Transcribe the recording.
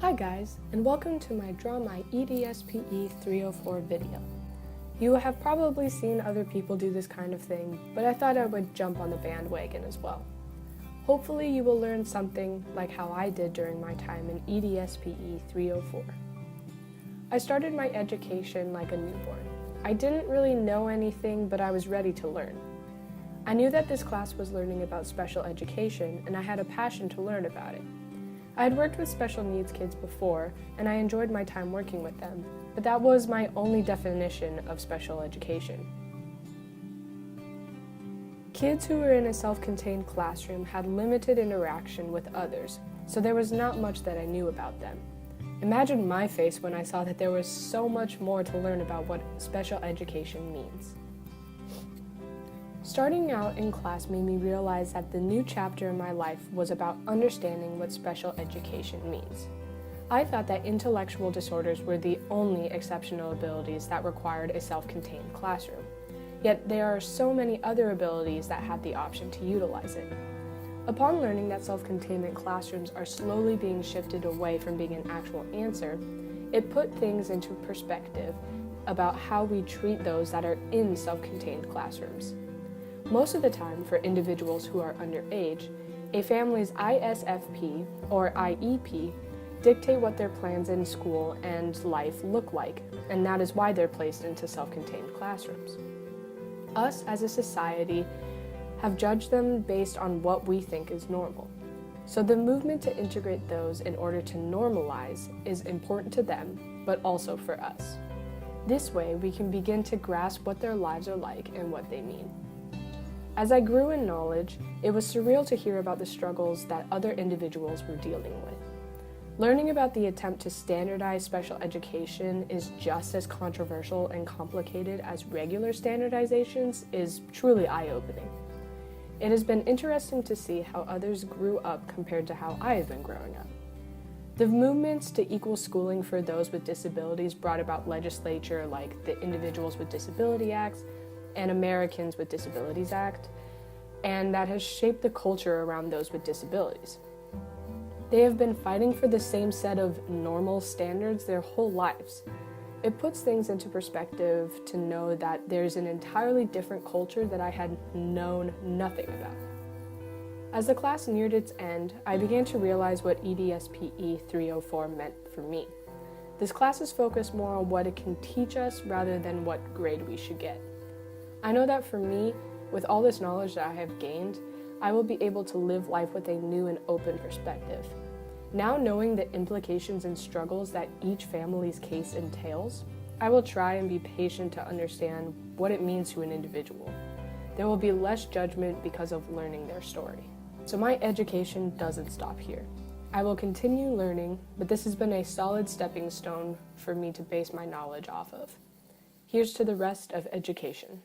Hi guys, and welcome to my Draw My EDSPE 304 video. You have probably seen other people do this kind of thing, but I thought I would jump on the bandwagon as well. Hopefully you will learn something like how I did during my time in EDSPE 304. I started my education like a newborn. I didn't really know anything, but I was ready to learn. I knew that this class was learning about special education, and I had a passion to learn about it. I had worked with special needs kids before, and I enjoyed my time working with them, but that was my only definition of special education. Kids who were in a self-contained classroom had limited interaction with others, so there was not much that I knew about them. Imagine my face when I saw that there was so much more to learn about what special education means. Starting out in class made me realize that the new chapter in my life was about understanding what special education means. I thought that intellectual disorders were the only exceptional abilities that required a self-contained classroom, yet there are so many other abilities that had the option to utilize it. Upon learning that self-containment classrooms are slowly being shifted away from being an actual answer, it put things into perspective about how we treat those that are in self-contained classrooms. Most of the time, for individuals who are underage, a family's ISFP or IEP dictate what their plans in school and life look like, and that is why they're placed into self-contained classrooms. Us as a society have judged them based on what we think is normal. So the movement to integrate those in order to normalize is important to them, but also for us. This way, we can begin to grasp what their lives are like and what they mean. As I grew in knowledge, it was surreal to hear about the struggles that other individuals were dealing with. Learning about the attempt to standardize special education is just as controversial and complicated as regular standardizations is truly eye-opening. It has been interesting to see how others grew up compared to how I have been growing up. The movements to equal schooling for those with disabilities brought about legislation like the Individuals with Disability Act and Americans with Disabilities Act, and that has shaped the culture around those with disabilities. They have been fighting for the same set of normal standards their whole lives. It puts things into perspective to know that there's an entirely different culture that I had known nothing about. As the class neared its end, I began to realize what EDSPE 304 meant for me. This class is focused more on what it can teach us rather than what grade we should get. I know that for me, with all this knowledge that I have gained, I will be able to live life with a new and open perspective. Now knowing the implications and struggles that each family's case entails, I will try and be patient to understand what it means to an individual. There will be less judgment because of learning their story. So my education doesn't stop here. I will continue learning, but this has been a solid stepping stone for me to base my knowledge off of. Here's to the rest of education.